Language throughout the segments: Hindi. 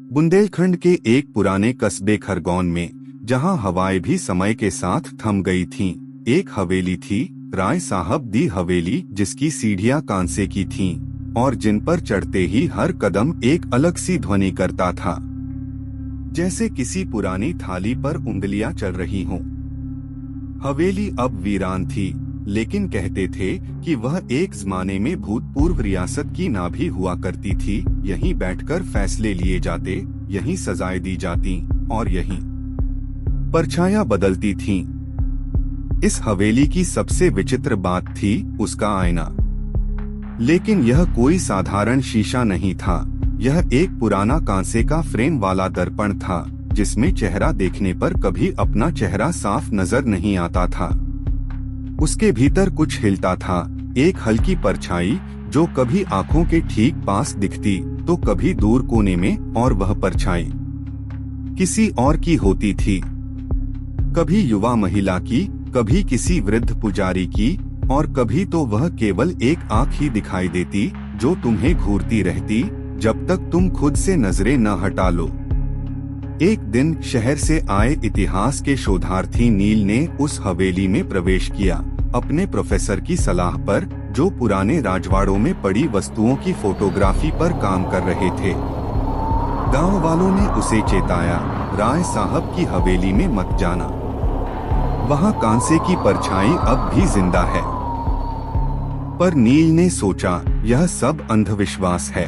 बुंदेलखंड के एक पुराने कस्बे खरगोन में, जहां हवाएं भी समय के साथ थम गई थीं, एक हवेली थी, राय साहब दी हवेली, जिसकी सीढ़ियां कांसे की थीं और जिन पर चढ़ते ही हर कदम एक अलग सी ध्वनि करता था, जैसे किसी पुरानी थाली पर उंगलियां चल रही हों। हवेली अब वीरान थी, लेकिन कहते थे कि वह एक जमाने में भूतपूर्व रियासत की नाभि हुआ करती थी। यहीं बैठकर फैसले लिए जाते, यहीं सजाएं दी जाती और यहीं परछायां बदलती थीं। इस हवेली की सबसे विचित्र बात थी उसका आईना। लेकिन यह कोई साधारण शीशा नहीं था, यह एक पुराना कांसे का फ्रेम वाला दर्पण था, जिसमें चेहरा देखने पर कभी अपना चेहरा साफ नजर नहीं आता था। उसके भीतर कुछ हिलता था, एक हल्की परछाई जो कभी आंखों के ठीक पास दिखती तो कभी दूर कोने में, और वह परछाई किसी और की होती थी, कभी युवा महिला की, कभी किसी वृद्ध पुजारी की, और कभी तो वह केवल एक आंख ही दिखाई देती जो तुम्हें घूरती रहती जब तक तुम खुद से नजरें न हटा लो। एक दिन शहर से आए इतिहास के शोधार्थी नील ने उस हवेली में प्रवेश किया, अपने प्रोफेसर की सलाह पर, जो पुराने राजवाड़ों में पड़ी वस्तुओं की फोटोग्राफी पर काम कर रहे थे। गांव वालों ने उसे चेताया, राय साहब की हवेली में मत जाना, वहां कांसे की परछाई अब भी जिंदा है। पर नील ने सोचा, यह सब अंधविश्वास है।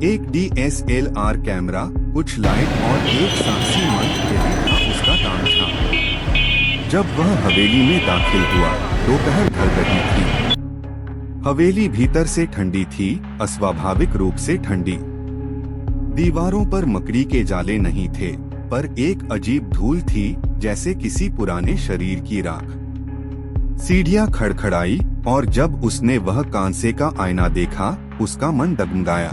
एक DSLR कैमरा, कुछ लाइट और एक साक्षी मंच, यही था उसका काम था। जब वह हवेली में दाखिल हुआ, दोपहर ढल रही थी। हवेली भीतर से ठंडी थी, अस्वाभाविक रूप से ठंडी। दीवारों पर मकड़ी के जाले नहीं थे, पर एक अजीब धूल थी, जैसे किसी पुराने शरीर की राख। सीढ़ियां खड़खड़ाई, और जब उसने वह कांसे का आईना देखा, उसका मन डगमगाया।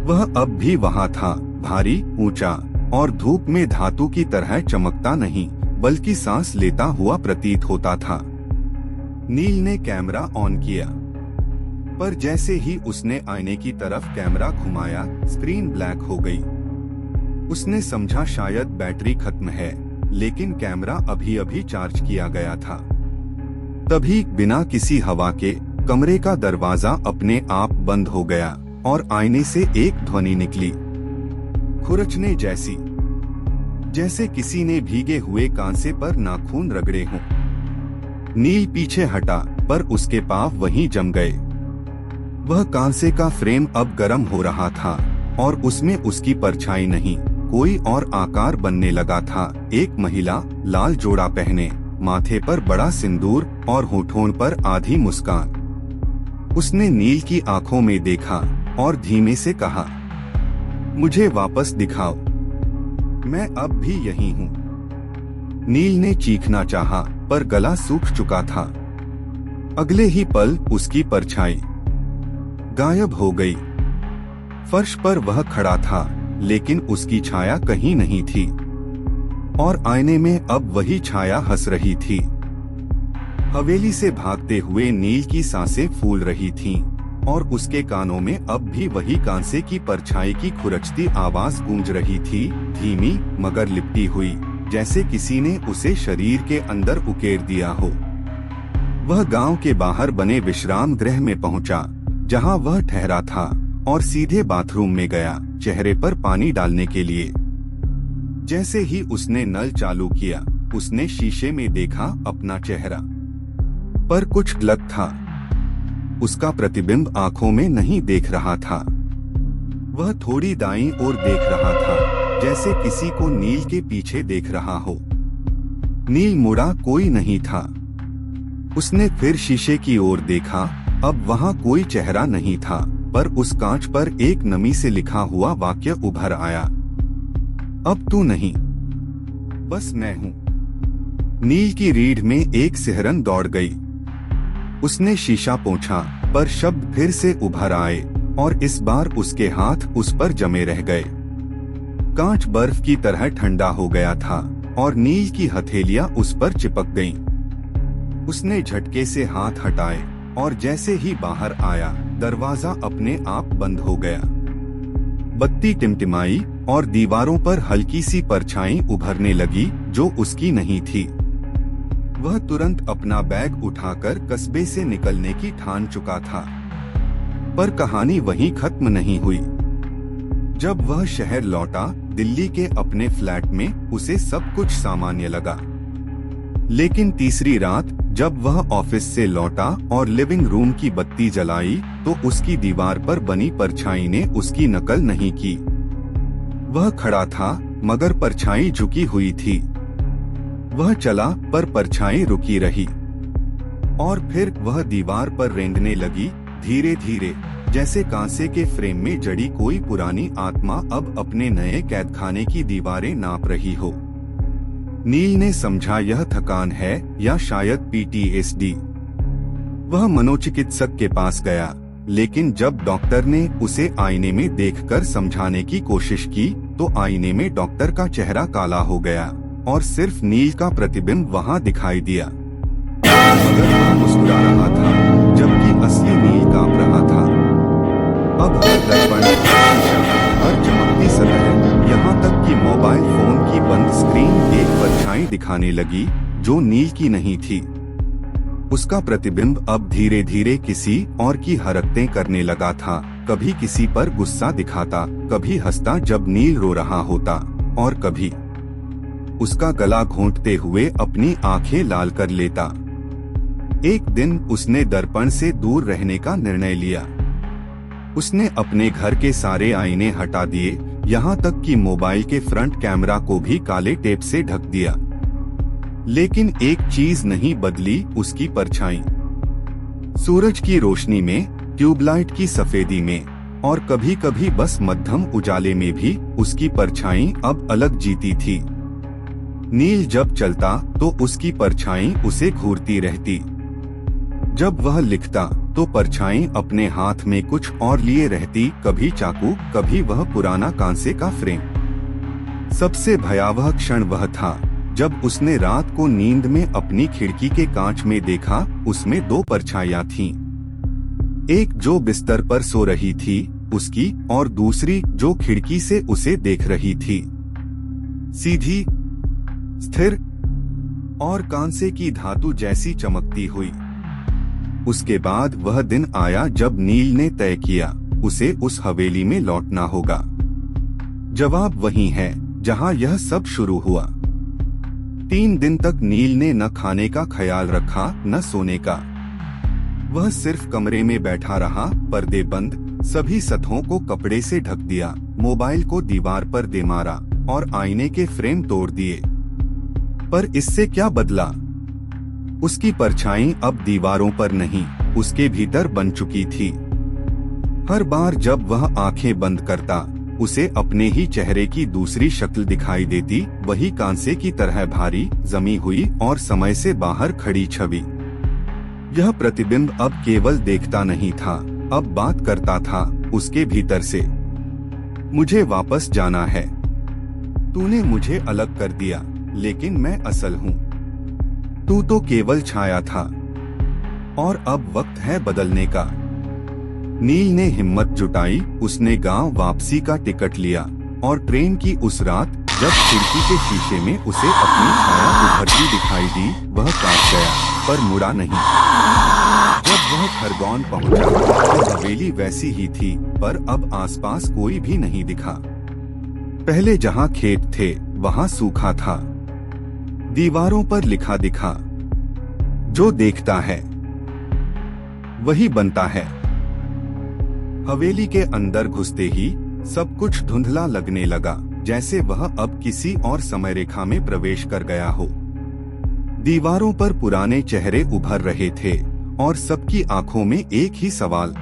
वह अब भी वहां था, भारी, ऊंचा और धूप में धातु की तरह चमकता नहीं, बल्कि सांस लेता हुआ प्रतीत होता था। नील ने कैमरा ऑन किया, पर जैसे ही उसने आईने की तरफ कैमरा घुमाया, स्क्रीन ब्लैक हो गई। उसने समझा शायद बैटरी खत्म है, लेकिन कैमरा अभी अभी चार्ज किया गया था। तभी बिना किसी हवा के कमरे का दरवाजा अपने आप बंद हो गया और आईने से एक ध्वनि निकली, खुरचने जैसी, जैसे किसी ने भीगे हुए कांसे पर नाखून रगड़े हों। नील पीछे हटा, पर उसके पांव वहीं जम गए। वह कांसे का फ्रेम अब गर्म हो रहा था और उसमें उसकी परछाई नहीं, कोई और आकार बनने लगा था। एक महिला, लाल जोड़ा पहने, माथे पर बड़ा सिंदूर और होठों पर आधी मुस्कान। उसने नील की आंखों में देखा और धीमे से कहा, मुझे वापस दिखाओ, मैं अब भी यही हूँ। नील ने चीखना चाहा, पर गला सूख चुका था। अगले ही पल उसकी परछाई गायब हो गई। फर्श पर वह खड़ा था, लेकिन उसकी छाया कहीं नहीं थी, और आईने में अब वही छाया हंस रही थी। हवेली से भागते हुए नील की सांसें फूल रही थीं, और उसके कानों में अब भी वही कांसे की परछाई की खुरचती आवाज गूंज रही थी, धीमी मगर लिपटी हुई, जैसे किसी ने उसे शरीर के अंदर उकेर दिया हो। वह गांव के बाहर बने विश्राम गृह में पहुंचा, जहां वह ठहरा था, और सीधे बाथरूम में गया, चेहरे पर पानी डालने के लिए। जैसे ही उसने नल चालू किया, उसने शीशे में देखा अपना चेहरा, पर कुछ गलत था। उसका प्रतिबिंब आंखों में नहीं देख रहा था। वह थोड़ी दाईं ओर देख रहा था, जैसे किसी को नील के पीछे देख रहा हो। नील मुड़ा, कोई नहीं था। उसने फिर शीशे की ओर देखा, अब वहां कोई चेहरा नहीं था, पर उस कांच पर एक नमी से लिखा हुआ वाक्य उभर आया, अब तू नहीं, बस मैं हूँ। नील की रीढ़ में एक सिहरन दौड़ गई। उसने शीशा पोंछा, पर शब्द फिर से उभर आए, और इस बार उसके हाथ उस पर जमे रह गए। कांच बर्फ की तरह ठंडा हो गया था, और नील की हथेलियां उस पर चिपक गईं। उसने झटके से हाथ हटाए, और जैसे ही बाहर आया, दरवाजा अपने आप बंद हो गया। बत्ती टिमटिमाई और दीवारों पर हल्की सी परछाई उभरने लगी जो उसकी नहीं थी। वह तुरंत अपना बैग उठाकर कस्बे से निकलने की ठान चुका था, पर कहानी वहीं खत्म नहीं हुई। जब वह शहर लौटा, दिल्ली के अपने फ्लैट में उसे सब कुछ सामान्य लगा। लेकिन तीसरी रात जब वह ऑफिस से लौटा और लिविंग रूम की बत्ती जलाई तो उसकी दीवार पर बनी परछाई ने उसकी नकल नहीं की। वह खड़ा था मगर परछाई झुकी हुई थी। वह चला पर परछाई रुकी रही और फिर वह दीवार पर रेंगने लगी, धीरे धीरे, जैसे कांसे के फ्रेम में जड़ी कोई पुरानी आत्मा अब अपने नए कैदखाने की दीवारें नाप रही हो। नील ने समझा यह थकान है या शायद PTSD। वह मनोचिकित्सक के पास गया, लेकिन जब डॉक्टर ने उसे आईने में देखकर समझाने की कोशिश की तो आईने में डॉक्टर का चेहरा काला हो गया और सिर्फ नील का प्रतिबिंब वहां दिखाई दिया। मगर वह मुस्कुरा रहा था जबकि असली नील कांप रहा था। अब हर दर्पण, हर चमकती सतह, यहाँ तक कि मोबाइल फोन की बंद स्क्रीन एक परछाई दिखाने लगी जो नील की नहीं थी। उसका प्रतिबिंब अब धीरे धीरे किसी और की हरकतें करने लगा था। कभी किसी पर गुस्सा दिखाता, कभी हंसता जब नील रो रहा होता, और कभी उसका गला घोंटते हुए अपनी आंखें लाल कर लेता। एक दिन उसने दर्पण से दूर रहने का निर्णय लिया। उसने अपने घर के सारे आईने हटा दिए, यहाँ तक कि मोबाइल के फ्रंट कैमरा को भी काले टेप से ढक दिया। लेकिन एक चीज नहीं बदली, उसकी परछाई। सूरज की रोशनी में, ट्यूबलाइट की सफेदी में और कभी कभी बस मध्यम उजाले में भी उसकी परछाई अब अलग जीती थी। नील जब चलता तो उसकी परछाई उसे घूरती रहती। जब वह लिखता तो परछाई अपने हाथ में कुछ और लिए रहती, कभी चाकू, कभी वह पुराना कांसे का फ्रेम। सबसे भयावह क्षण वह था जब उसने रात को नींद में अपनी खिड़की के कांच में देखा। उसमें दो परछाइयां थीं, एक जो बिस्तर पर सो रही थी उसकी, और दूसरी जो खिड़की से उसे देख रही थी। सीधी, स्थिर और कांसे की धातु जैसी चमकती हुई। उसके बाद वह दिन आया जब नील ने तय किया उसे उस हवेली में लौटना होगा। जवाब वही है जहां यह सब शुरू हुआ। 3 दिन तक नील ने न खाने का ख्याल रखा न सोने का। वह सिर्फ कमरे में बैठा रहा, पर्दे बंद, सभी सतहों को कपड़े से ढक दिया, मोबाइल को दीवार पर दे मारा और आईने के फ्रेम तोड़ दिए। पर इससे क्या बदला? उसकी परछाई अब दीवारों पर नहीं, उसके भीतर बन चुकी थी। हर बार जब वह आंखें बंद करता उसे अपने ही चेहरे की दूसरी शक्ल दिखाई देती, वही कांसे की तरह भारी, जमी हुई और समय से बाहर खड़ी छवि। यह प्रतिबिंब अब केवल देखता नहीं था, अब बात करता था उसके भीतर से। मुझे वापस जाना है। तूने मुझे अलग कर दिया, लेकिन मैं असल हूँ। तू तो केवल छाया था और अब वक्त है बदलने का। नील ने हिम्मत जुटाई, उसने गांव वापसी का टिकट लिया और ट्रेन की उस रात जब खिड़की के शीशे में उसे अपनी छाया उभरती दिखाई दी, वह कांप गया पर मुड़ा नहीं। जब वह खरगोन पहुंचा तो हवेली वैसी ही थी, पर अब आसपास कोई भी नहीं दिखा। पहले जहां खेत थे वहां सूखा था। दीवारों पर लिखा दिखा, जो देखता है वही बनता है। हवेली के अंदर घुसते ही सब कुछ धुंधला लगने लगा, जैसे वह अब किसी और समय रेखा में प्रवेश कर गया हो। दीवारों पर पुराने चेहरे उभर रहे थे और सबकी आंखों में एक ही सवाल,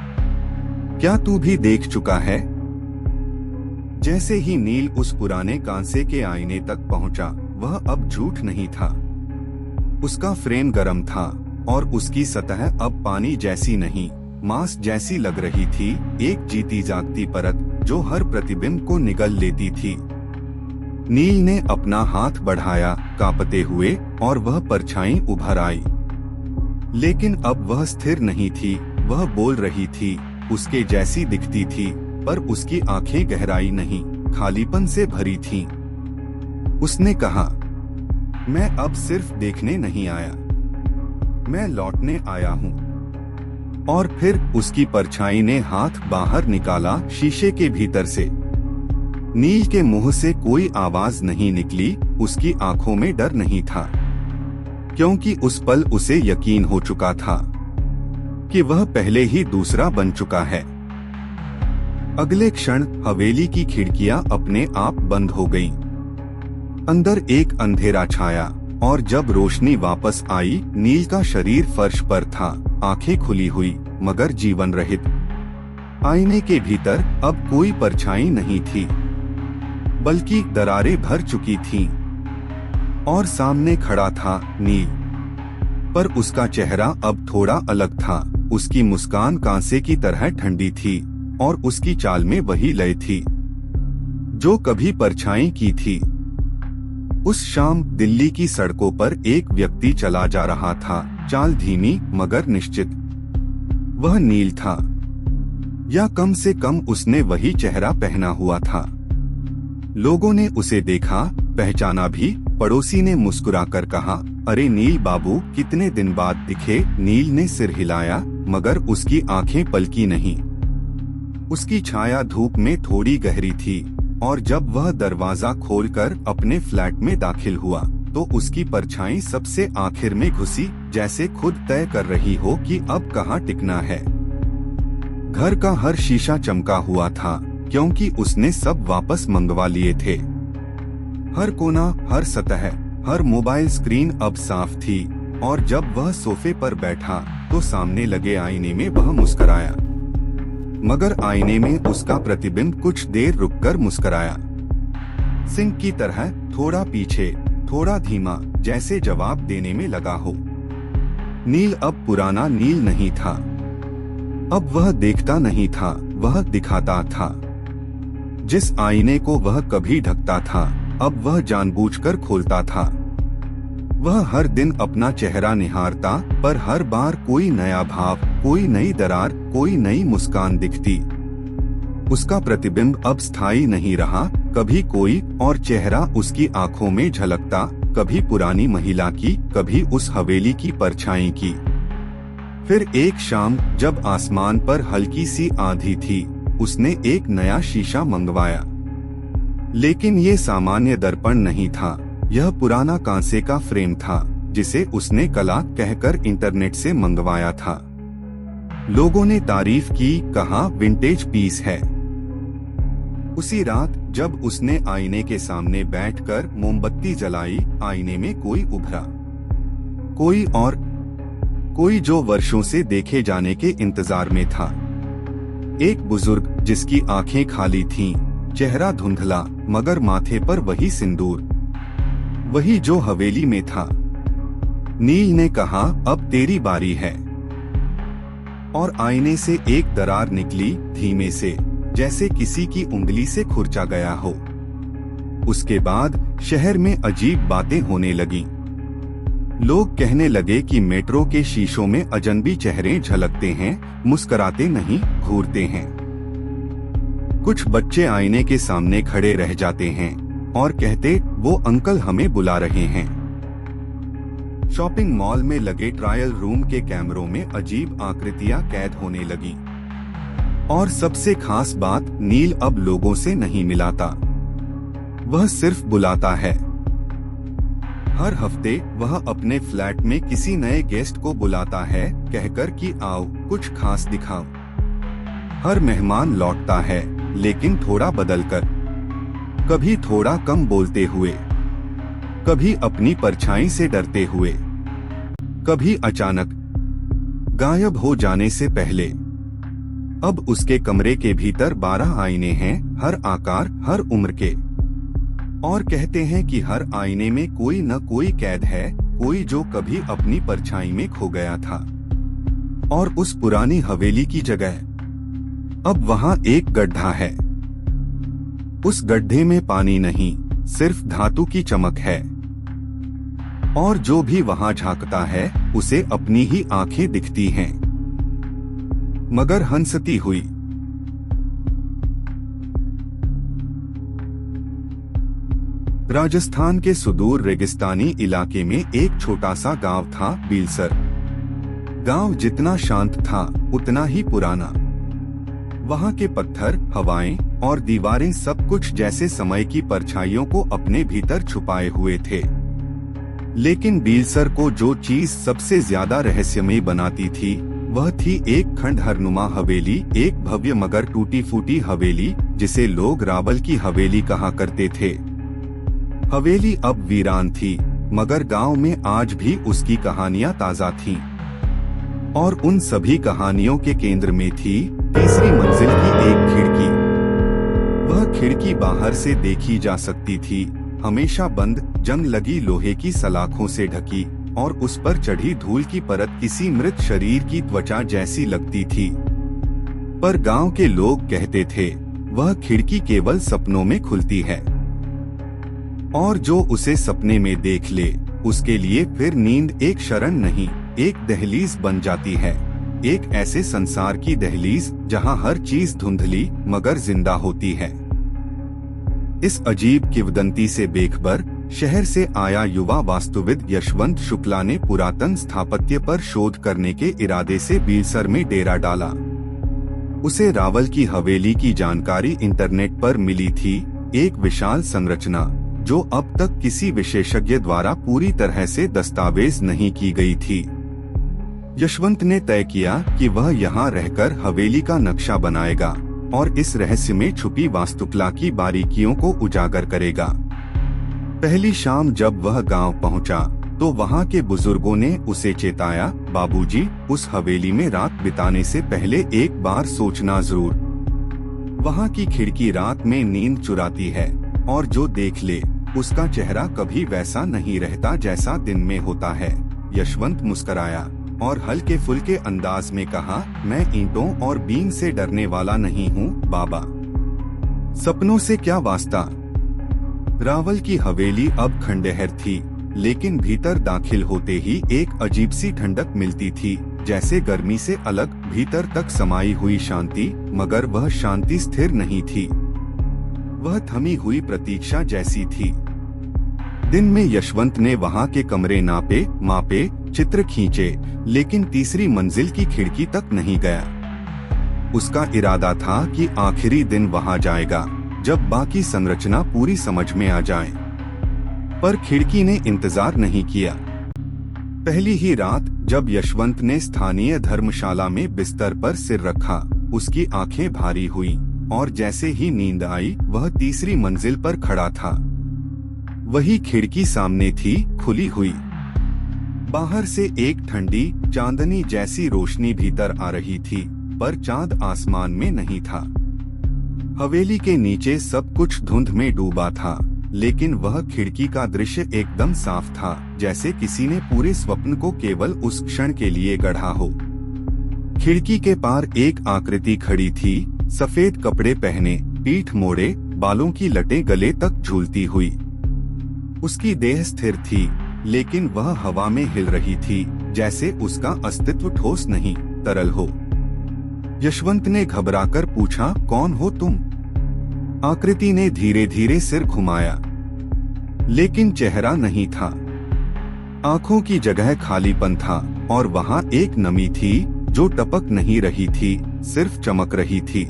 क्या तू भी देख चुका है? जैसे ही नील उस पुराने कांसे के आईने तक पहुंचा, वह अब झूठ नहीं था। उसका फ्रेम गर्म था और उसकी सतह अब पानी जैसी नहीं, मांस जैसी लग रही थी, एक जीती जागती परत जो हर प्रतिबिंब को निगल लेती थी। नील ने अपना हाथ बढ़ाया कांपते हुए और वह परछाई उभर आई। लेकिन अब वह स्थिर नहीं थी, वह बोल रही थी, उसके जैसी दिखती थी, पर उसकी आंखें गहराई नहीं, खालीपन से भरी थीं। उसने कहा, मैं अब सिर्फ देखने नहीं आया, मैं लौटने आया हूँ। और फिर उसकी परछाई ने हाथ बाहर निकाला शीशे के भीतर से। नील के मुंह से कोई आवाज नहीं निकली, उसकी आंखों में डर नहीं था, क्योंकि उस पल उसे यकीन हो चुका था कि वह पहले ही दूसरा बन चुका है। अगले क्षण हवेली की खिड़कियां अपने आप बंद हो गईं। अंदर एक अंधेरा छाया और जब रोशनी वापस आई, नील का शरीर फर्श पर था, आंखें खुली हुई मगर जीवन रहित। आईने के भीतर अब कोई परछाई नहीं थी, बल्कि दरारें भर चुकी थीं। और सामने खड़ा था नील, पर उसका चेहरा अब थोड़ा अलग था। उसकी मुस्कान कांसे की तरह ठंडी थी और उसकी चाल में वही लय थी जो कभी परछाई की थी। उस शाम दिल्ली की सड़कों पर एक व्यक्ति चला जा रहा था, चाल धीमी मगर निश्चित। वह नील था, या कम से कम उसने वही चेहरा पहना हुआ था। लोगों ने उसे देखा, पहचाना भी। पड़ोसी ने मुस्कुराकर कहा, अरे नील बाबू, कितने दिन बाद दिखे। नील ने सिर हिलाया, मगर उसकी आंखें पलकी नहीं। उसकी छाया धूप में थोड़ी गहरी थी और जब वह दरवाजा खोलकर अपने फ्लैट में दाखिल हुआ तो उसकी परछाई सबसे आखिर में घुसी, जैसे खुद तय कर रही हो कि अब कहाँ टिकना है। घर का हर शीशा चमका हुआ था, क्योंकि उसने सब वापस मंगवा लिए थे। हर कोना, हर सतह, हर मोबाइल स्क्रीन अब साफ थी। और जब वह सोफे पर बैठा तो सामने लगे आईने में वह मुस्कुराया, मगर आईने में उसका प्रतिबिंब कुछ देर रुककर मुस्कुराया, सिंक की तरह, थोड़ा पीछे, थोड़ा धीमा, जैसे जवाब देने में लगा हो। नील अब पुराना नील नहीं था। अब वह देखता नहीं था, वह दिखाता था। जिस आईने को वह कभी ढकता था, अब वह जानबूझकर खोलता था। वह हर दिन अपना चेहरा निहारता, पर हर बार कोई नया भाव, कोई नई दरार, कोई नई मुस्कान दिखती। उसका प्रतिबिंब अब स्थायी नहीं रहा। कभी कोई और चेहरा उसकी आंखों में झलकता, कभी पुरानी महिला की, कभी उस हवेली की परछाई की। फिर एक शाम जब आसमान पर हल्की सी आंधी थी, उसने एक नया शीशा मंगवाया। लेकिन ये सामान्य दर्पण नहीं था, यह पुराना कांसे का फ्रेम था, जिसे उसने कला कहकर इंटरनेट से मंगवाया था। लोगों ने तारीफ की, कहा विंटेज पीस है। उसी रात जब उसने आईने के सामने बैठकर मोमबत्ती जलाई, आईने में कोई उभरा, कोई और, कोई जो वर्षों से देखे जाने के इंतजार में था। एक बुजुर्ग जिसकी आंखें खाली थीं, चेहरा धुंधला, मगर माथे पर वही सिंदूर, वही जो हवेली में था। नील ने कहा, अब तेरी बारी है। और आईने से एक दरार निकली, धीमे से, जैसे किसी की उंगली से खुरचा गया हो। उसके बाद शहर में अजीब बातें होने लगीं। लोग कहने लगे कि मेट्रो के शीशों में अजनबी चेहरे झलकते हैं, मुस्कुराते नहीं, घूरते हैं। कुछ बच्चे आईने के सामने खड़े रह जाते हैं और कहते, वो अंकल हमें बुला रहे हैं। शॉपिंग मॉल में लगे ट्रायल रूम के कैमरों में अजीब आकृतियां कैद होने लगी। और सबसे खास बात, नील अब लोगों से नहीं मिलाता, वह सिर्फ बुलाता है। हर हफ्ते वह अपने फ्लैट में किसी नए गेस्ट को बुलाता है, कहकर कि आओ कुछ खास दिखाओ। हर मेहमान लौटता है, लेकिन थोड़ा बदलकर, कभी थोड़ा कम बोलते हुए, कभी अपनी परछाई से डरते हुए, कभी अचानक गायब हो जाने से पहले। अब उसके कमरे के भीतर 12 आईने हैं, हर आकार, हर उम्र के। और कहते हैं कि हर आईने में कोई न कोई कैद है, कोई जो कभी अपनी परछाई में खो गया था। और उस पुरानी हवेली की जगह अब वहाँ एक गड्ढा है। उस गड्ढे में पानी नहीं, सिर्फ धातु की चमक है। और जो भी वहाँ झांकता है, उसे अपनी ही आंखें दिखती हैं, मगर हंसती हुई। राजस्थान के सुदूर रेगिस्तानी इलाके में एक छोटा सा गांव था, बीलसर। गांव जितना शांत था उतना ही पुराना। वहां के पत्थर, हवाएं और दीवारें सब कुछ जैसे समय की परछाइयों को अपने भीतर छुपाए हुए थे। लेकिन बीलसर को जो चीज सबसे ज्यादा रहस्यमयी बनाती थी वह थी एक खंडहरनुमा हवेली, एक भव्य मगर टूटी फूटी हवेली जिसे लोग रावल की हवेली कहा करते थे। हवेली अब वीरान थी, मगर गांव में आज भी उसकी कहानियां ताजा थीं। और उन सभी कहानियों के केंद्र में थी तीसरी मंजिल की एक खिड़की। वह खिड़की बाहर से देखी जा सकती थी, हमेशा बंद, जंग लगी लोहे की सलाखों से ढकी, और उस पर चढ़ी धूल की परत किसी मृत शरीर की त्वचा जैसी लगती थी। पर गांव के लोग कहते थे वह खिड़की केवल सपनों में खुलती है, और जो उसे सपने में देख ले उसके लिए फिर नींद एक शरण नहीं, एक दहलीज बन जाती है। एक ऐसे संसार की दहलीज जहां हर चीज धुंधली मगर जिंदा होती है। इस अजीब किंवदंती से बेखबर शहर से आया युवा वास्तुविद यशवंत शुक्ला ने पुरातन स्थापत्य पर शोध करने के इरादे से बीलसर में डेरा डाला। उसे रावल की हवेली की जानकारी इंटरनेट पर मिली थी, एक विशाल संरचना जो अब तक किसी विशेषज्ञ द्वारा पूरी तरह से दस्तावेज नहीं की गई थी। यशवंत ने तय किया कि वह यहाँ रहकर हवेली का नक्शा बनाएगा और इस रहस्य में छुपी वास्तुकला की बारीकियों को उजागर करेगा। पहली शाम जब वह गांव पहुंचा तो वहां के बुजुर्गों ने उसे चेताया, बाबूजी, उस हवेली में रात बिताने से पहले एक बार सोचना जरूर। वहां की खिड़की रात में नींद चुराती है, और जो देख ले उसका चेहरा कभी वैसा नहीं रहता जैसा दिन में होता है। यशवंत मुस्कराया और हल्के फुल्के अंदाज में कहा, मैं ईंटों और बीम से डरने वाला नहीं हूँ बाबा, सपनों से क्या वास्ता। रावल की हवेली अब खंडहर थी, लेकिन भीतर दाखिल होते ही एक अजीब सी ठंडक मिलती थी, जैसे गर्मी से अलग भीतर तक समाई हुई शांति। मगर वह शांति स्थिर नहीं थी, वह थमी हुई प्रतीक्षा जैसी थी। दिन में यशवंत ने वहां के कमरे नापे, मापे, चित्र खींचे, लेकिन तीसरी मंजिल की खिड़की तक नहीं गया। उसका इरादा था कि आखिरी दिन वहां जाएगा जब बाकी संरचना पूरी समझ में आ जाए। पर खिड़की ने इंतजार नहीं किया। पहली ही रात जब यशवंत ने स्थानीय धर्मशाला में बिस्तर पर सिर रखा, उसकी आंखें भारी हुई, और जैसे ही नींद आई वह तीसरी मंजिल पर खड़ा था। वही खिड़की सामने थी, खुली हुई। बाहर से एक ठंडी चांदनी जैसी रोशनी भीतर आ रही थी, पर चांद आसमान में नहीं था। हवेली के नीचे सब कुछ धुंध में डूबा था, लेकिन वह खिड़की का दृश्य एकदम साफ था, जैसे किसी ने पूरे स्वप्न को केवल उस क्षण के लिए गढ़ा हो। खिड़की के पार एक आकृति खड़ी थी, सफेद कपड़े पहने, पीठ मोड़े, बालों की लटें गले तक झूलती हुई। उसकी देह स्थिर थी, लेकिन वह हवा में हिल रही थी, जैसे उसका अस्तित्व ठोस नहीं, तरल हो। यशवंत ने घबराकर पूछा, कौन हो तुम? आकृति ने धीरे धीरे सिर घुमाया, लेकिन चेहरा नहीं था। आंखों की जगह खालीपन था, और वहां एक नमी थी जो टपक नहीं रही थी, सिर्फ चमक रही थी।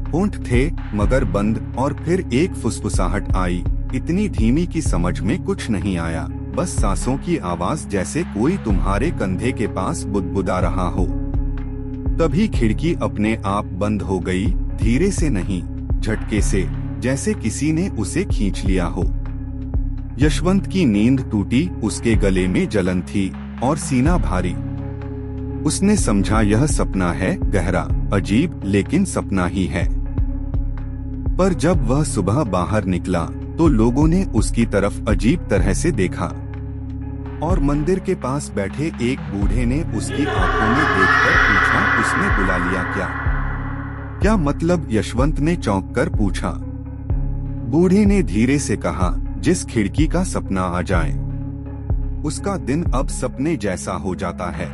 होंठ थे मगर बंद, और फिर एक फुसफुसाहट आई, इतनी धीमी कि समझ में कुछ नहीं आया, बस सांसों की आवाज, जैसे कोई तुम्हारे कंधे के पास बुदबुदा रहा हो। तभी खिड़की अपने आप बंद हो गई, धीरे से नहीं, झटके से, जैसे किसी ने उसे खींच लिया हो। यशवंत की नींद टूटी, उसके गले में जलन थी और सीना भारी। उसने समझा यह सपना है, गहरा, अजीब, लेकिन सपना ही है। पर जब वह सुबह बाहर निकला तो लोगों ने उसकी तरफ अजीब तरह से देखा, और मंदिर के पास बैठे एक बूढ़े ने उसकी आंखों में देखकर पूछा, उसने बुला लिया क्या? क्या मतलब? यशवंत ने चौंक कर पूछा। बूढ़े ने धीरे से कहा, जिस खिड़की का सपना आ जाए उसका दिन अब सपने जैसा हो जाता है।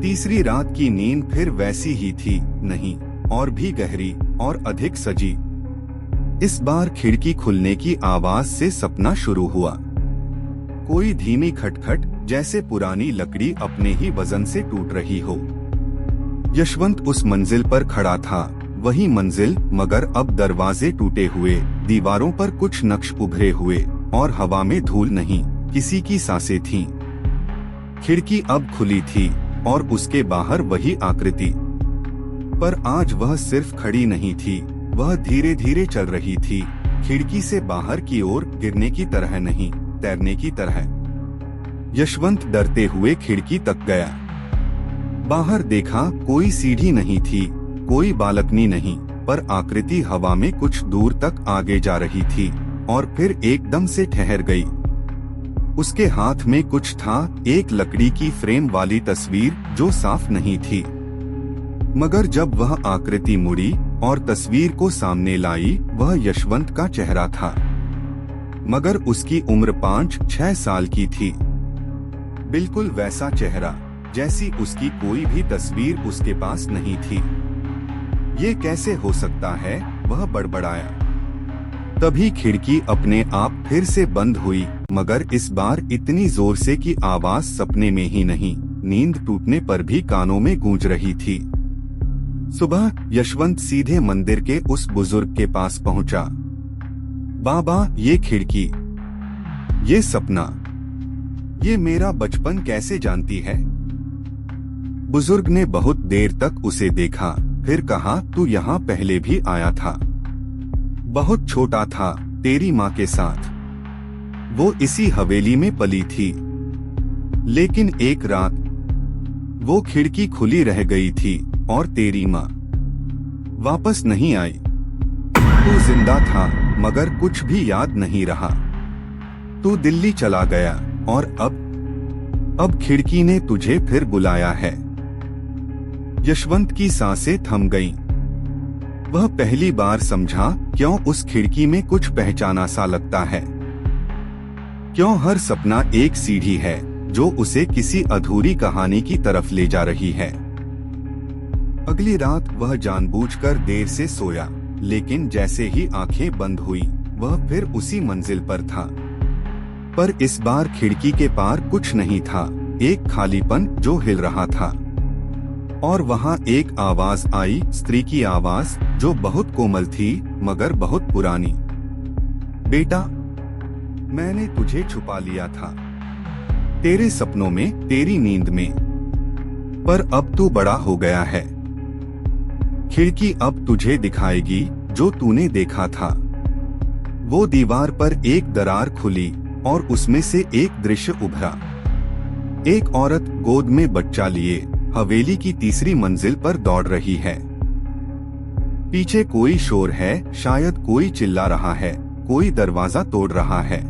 तीसरी रात की नींद फिर वैसी ही थी, नहीं, और भी गहरी और अधिक सजी। इस बार खिड़की खुलने की आवाज से सपना शुरू हुआ। कोई धीमी खटखट, जैसे पुरानी लकड़ी अपने ही वजन से टूट रही हो। यशवंत उस मंजिल पर खड़ा था, वही मंजिल, मगर अब दरवाजे टूटे हुए, दीवारों पर कुछ नक्श उभरे हुए और हवा में धूल नहीं, किसी की सांसें थीं। खिड़की अब खुली थी और उसके बाहर वही आकृति, पर आज वह सिर्फ खड़ी नहीं थी, वह धीरे धीरे चल रही थी, खिड़की से बाहर की ओर, गिरने की तरह नहीं, तैरने की तरह। यशवंत डरते हुए खिड़की तक गया। बाहर देखा, कोई सीढ़ी नहीं थी, कोई बालकनी नहीं, पर आकृति हवा में कुछ दूर तक आगे जा रही थी और फिर एकदम से ठहर गई। उसके हाथ में कुछ था, एक लकड़ी की फ्रेम वाली तस्वीर जो साफ नहीं थी। मगर जब वह आकृति मुड़ी और तस्वीर को सामने लाई, वह यशवंत का चेहरा था, मगर उसकी उम्र 5-6 साल की थी। बिल्कुल वैसा चेहरा जैसी उसकी कोई भी तस्वीर उसके पास नहीं थी। ये कैसे हो सकता है, वह बड़बड़ाया। तभी खिड़की अपने आप फिर से बंद हुई, मगर इस बार इतनी जोर से कि आवाज सपने में ही नहीं, नींद टूटने पर भी कानों में गूंज रही थी। सुबह यशवंत सीधे मंदिर के उस बुजुर्ग के पास पहुंचा। बाबा, ये खिड़की, ये सपना, ये मेरा बचपन कैसे जानती है? बुजुर्ग ने बहुत देर तक उसे देखा, फिर कहा, तू यहाँ पहले भी आया था। बहुत छोटा था, तेरी माँ के साथ। वो इसी हवेली में पली थी। लेकिन एक रात वो खिड़की खुली रह गई थी और तेरी माँ वापस नहीं आई। तू जिंदा था, मगर कुछ भी याद नहीं रहा। तू दिल्ली चला गया और अब खिड़की ने तुझे फिर बुलाया है। यशवंत की सांसें थम गईं। वह पहली बार समझा क्यों उस खिड़की में कुछ पहचाना सा लगता है। क्यों हर सपना एक सीढ़ी है जो उसे किसी अधूरी कहानी की तरफ ले जा रही है। अगली रात वह जानबूझकर देर से सोया, लेकिन जैसे ही आंखें बंद हुई, वह फिर उसी मंजिल पर था। पर इस बार खिड़की के पार कुछ नहीं था, एक खालीपन जो हिल रहा था। और वहाँ एक आवाज आई, स्त्री की आवाज, जो बहुत कोमल थी मगर बहुत पुरानी। बेटा, मैंने तुझे छुपा लिया था, तेरे सपनों में, तेरी नींद में, पर अब तू बड़ा हो गया है। खिड़की अब तुझे दिखाएगी जो तूने देखा था। वो दीवार पर एक दरार खुली और उसमें से एक दृश्य उभरा। एक औरत गोद में बच्चा लिए हवेली की तीसरी मंजिल पर दौड़ रही है। पीछे कोई शोर है, शायद कोई चिल्ला रहा है, कोई दरवाजा तोड़ रहा है।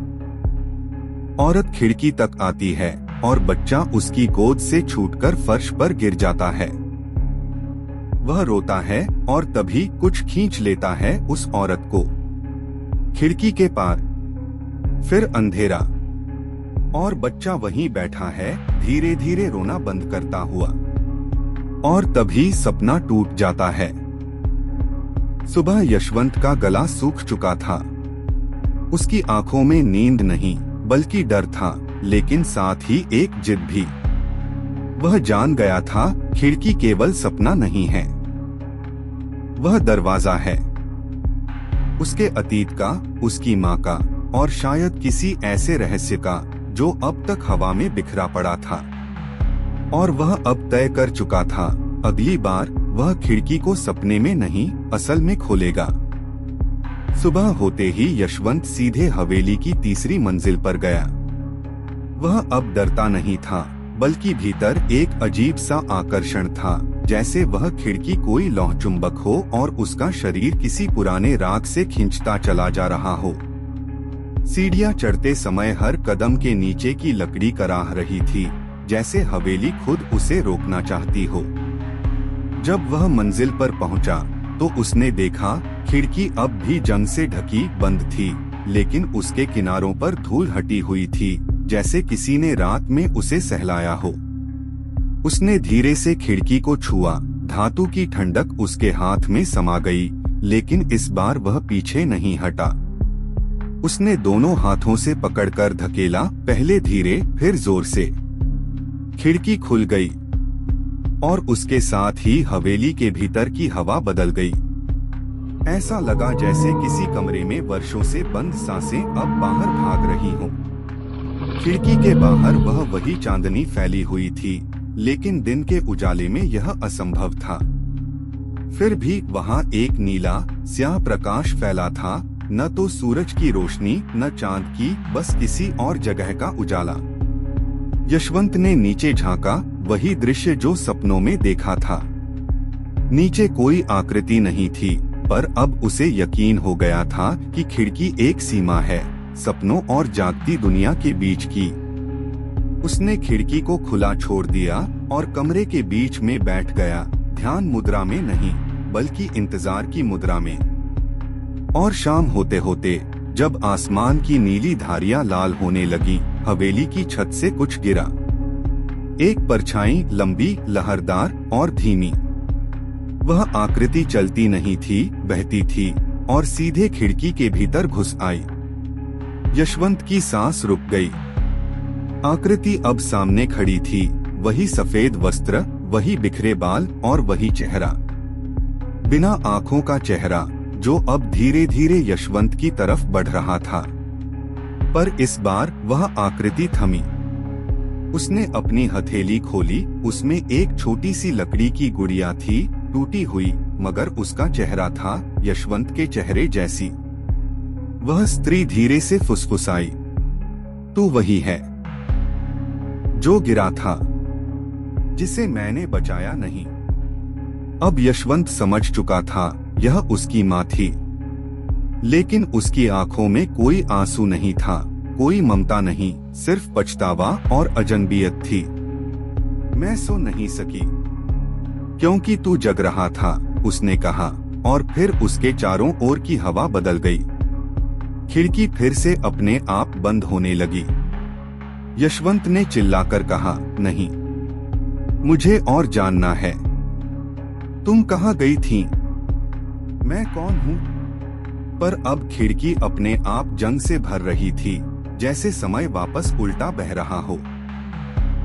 औरत खिड़की तक आती है और बच्चा उसकी गोद से छूटकर फर्श पर गिर जाता है। वह रोता है और तभी कुछ खींच लेता है उस औरत को। खिड़की के पार फिर अंधेरा और बच्चा वहीं बैठा है, धीरे धीरे रोना बंद करता हुआ। और तभी सपना टूट जाता है। सुबह यशवंत का गला सूख चुका था। उसकी आंखों में नींद नहीं बल्कि डर था, लेकिन साथ ही एक जिद भी। वह जान गया था खिड़की केवल सपना नहीं है, वह दरवाजा है। उसके अतीत का, उसकी माँ का और शायद किसी ऐसे रहस्य का जो अब तक हवा में बिखरा पड़ा था। और वह अब तय कर चुका था, अगली बार वह खिड़की को सपने में नहीं, असल में खोलेगा। सुबह होते ही यशवंत सीधे हवेली की तीसरी मंजिल पर गया। वह अब डरता नहीं था, बल्कि भीतर एक अजीब सा आकर्षण था, जैसे वह खिड़की कोई लौह चुंबक हो और उसका शरीर किसी पुराने राग से खींचता चला जा रहा हो। सीढ़ियां चढ़ते समय हर कदम के नीचे की लकड़ी कराह रही थी, जैसे हवेली खुद उसे रोकना चाहती हो। जब वह मंजिल पर पहुंचा, तो उसने देखा खिड़की अब भी जंग से ढकी बंद थी, लेकिन उसके किनारों पर धूल हटी हुई थी, जैसे किसी ने रात में उसे सहलाया हो। उसने धीरे से खिड़की को छुआ, धातु की ठंडक उसके हाथ में समा गई, लेकिन इस बार वह पीछे नहीं हटा। उसने दोनों हाथों से पकड़कर धकेला, पहले धीरे फिर जोर से। खिड़की खुल गई और उसके साथ ही हवेली के भीतर की हवा बदल गई। ऐसा लगा जैसे किसी कमरे में वर्षों से बंद सांसें अब बाहर भाग रही हों। खिड़की के बाहर वही चांदनी फैली हुई थी, लेकिन दिन के उजाले में यह असंभव था। फिर भी वहाँ एक नीला स्याह प्रकाश फैला था, न तो सूरज की रोशनी न चांद की, बस किसी और जगह का उजाला। यशवंत ने नीचे झांका, वही दृश्य जो सपनों में देखा था। नीचे कोई आकृति नहीं थी, पर अब उसे यकीन हो गया था कि खिड़की एक सीमा है, सपनों और जागती दुनिया के बीच की। उसने खिड़की को खुला छोड़ दिया और कमरे के बीच में बैठ गया, ध्यान मुद्रा में नहीं बल्कि इंतजार की मुद्रा में। और शाम होते होते जब आसमान की नीली धारियां लाल होने लगी, हवेली की छत से कुछ गिरा। एक परछाई, लंबी, लहरदार और धीमी। वह आकृति चलती नहीं थी, बहती थी और सीधे खिड़की के भीतर घुस आई। यशवंत की सांस रुक गई। आकृति अब सामने खड़ी थी, वही सफेद वस्त्र, वही बिखरे बाल और वही चेहरा। बिना आंखों का चेहरा, जो अब धीरे धीरे यशवंत की तरफ बढ़ रहा था। पर इस बार वह आकृति थमी। उसने अपनी हथेली खोली, उसमें एक छोटी सी लकड़ी की गुड़िया थी, टूटी हुई, मगर उसका चेहरा था यशवंत के चेहरे जैसी। वह स्त्री धीरे से फुसफुसाई, तू वही है जो गिरा था, जिसे मैंने बचाया नहीं। अब यशवंत समझ चुका था, यह उसकी माँ थी, लेकिन उसकी आंखों में कोई आंसू नहीं था, कोई ममता नहीं, सिर्फ पछतावा और अजनबियत थी। मैं सो नहीं सकी क्योंकि तू जग रहा था, उसने कहा, और फिर उसके चारों ओर की हवा बदल गई। खिड़की फिर से अपने आप बंद होने लगी। यशवंत ने चिल्लाकर कहा, नहीं, मुझे और जानना है। तुम कहाँ गई थी? मैं कौन हूँ? पर अब खिड़की अपने आप जंग से भर रही थी, जैसे समय वापस उल्टा बह रहा हो।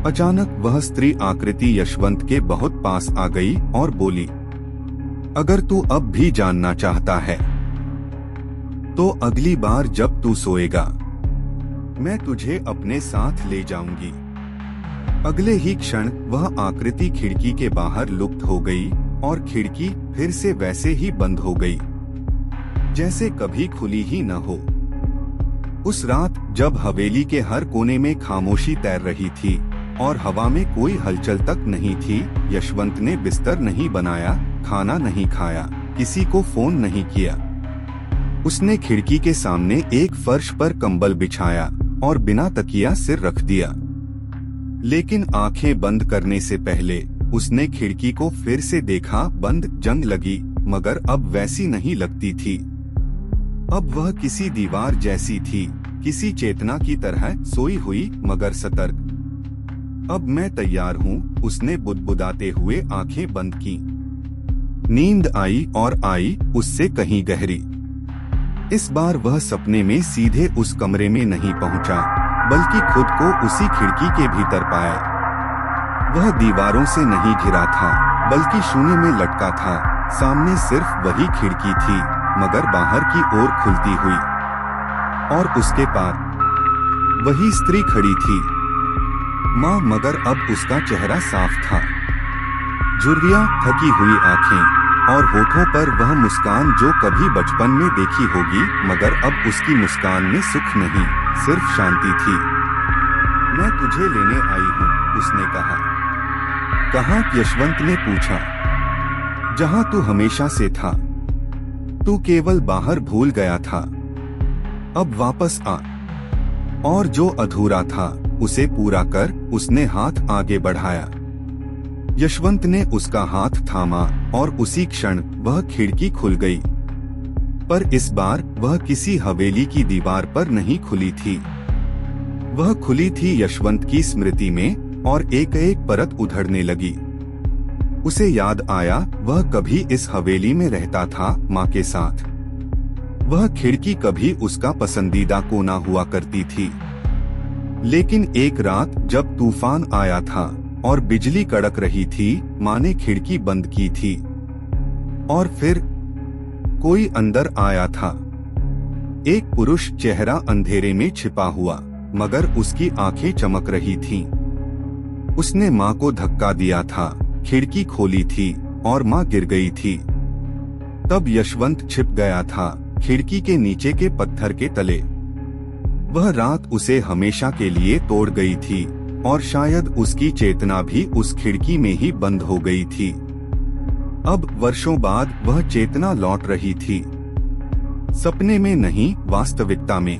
अचानक वह स्त्री आकृति यशवंत के बहुत पास आ गई और बोली, अगर तू अब भी जानना चाहता है तो अगली बार जब तू सोएगा मैं तुझे अपने साथ ले जाऊंगी। अगले ही क्षण वह आकृति खिड़की के बाहर लुप्त हो गई और खिड़की फिर से वैसे ही बंद हो गई, जैसे कभी खुली ही न हो। उस रात जब हवेली के हर कोने में खामोशी तैर रही थी और हवा में कोई हलचल तक नहीं थी, यशवंत ने बिस्तर नहीं बनाया, खाना नहीं खाया, किसी को फोन नहीं किया। उसने खिड़की के सामने एक फर्श पर कंबल बिछाया और बिना तकिया सिर रख दिया। लेकिन आंखें बंद करने से पहले उसने खिड़की को फिर से देखा। बंद, जंग लगी, मगर अब वैसी नहीं लगती थी। अब वह किसी दीवार जैसी थी, किसी चेतना की तरह सोई हुई मगर सतर्क। अब मैं तैयार हूँ, उसने बुदबुदाते हुए आंखें बंद की। नींद आई और आई, उससे कहीं गहरी। इस बार वह सपने में सीधे उस कमरे में नहीं पहुंचा, बल्कि खुद को उसी खिड़की के भीतर पाया। वह दीवारों से नहीं घिरा था, बल्कि शून्य में लटका था। सामने सिर्फ वही खिड़की थी, मगर बाहर की ओर खुलती हुई, और उसके पार वही स्त्री खड़ी थी, माँ, मगर अब उसका चेहरा साफ था। झुर्रियां, थकी हुई आंखें और होठों पर वह मुस्कान जो कभी बचपन में देखी होगी, मगर अब उसकी मुस्कान में सुख नहीं, सिर्फ शांति थी। मैं तुझे लेने आई हूँ, उसने कहा। कहाँ? यशवंत ने पूछा। जहाँ तू हमेशा से था। तू केवल बाहर भूल गया था, अब वापस आ, और जो अधूरा था उसे पूरा कर। उसने हाथ आगे बढ़ाया। यशवंत ने उसका हाथ थामा और उसी क्षण वह खिड़की खुल गई। पर इस बार वह किसी हवेली की दीवार पर नहीं खुली थी, वह खुली थी यशवंत की स्मृति में, और एक एक परत उधड़ने लगी। उसे याद आया वह कभी इस हवेली में रहता था माँ के साथ। वह खिड़की कभी उसका पसंदीदा कोना हुआ करती थी। लेकिन एक रात जब तूफान आया था और बिजली कड़क रही थी, माँ ने खिड़की बंद की थी और फिर कोई अंदर आया था। एक पुरुष चेहरा अंधेरे में छिपा हुआ, मगर उसकी आंखें चमक रही थीं। उसने माँ को धक्का दिया था, खिड़की खोली थी और माँ गिर गई थी। तब यशवंत छिप गया था खिड़की के नीचे के पत्थर के तले। वह रात उसे हमेशा के लिए तोड़ गई थी और शायद उसकी चेतना भी उस खिड़की में ही बंद हो गई थी। अब वर्षों बाद वह चेतना लौट रही थी, सपने में नहीं, वास्तविकता में।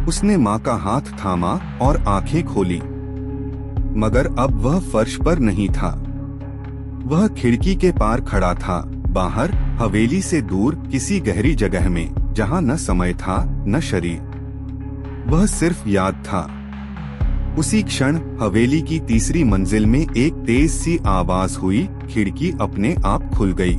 उसने माँ का हाथ थामा और आंखें खोली, मगर अब वह फर्श पर नहीं था। वह खिड़की के पार खड़ा था, बाहर, हवेली से दूर, किसी गहरी जगह में, जहाँ न समय था न शरीर, वह सिर्फ याद था। उसी क्षण हवेली की तीसरी मंजिल में एक तेज सी आवाज हुई, खिड़की अपने आप खुल गई।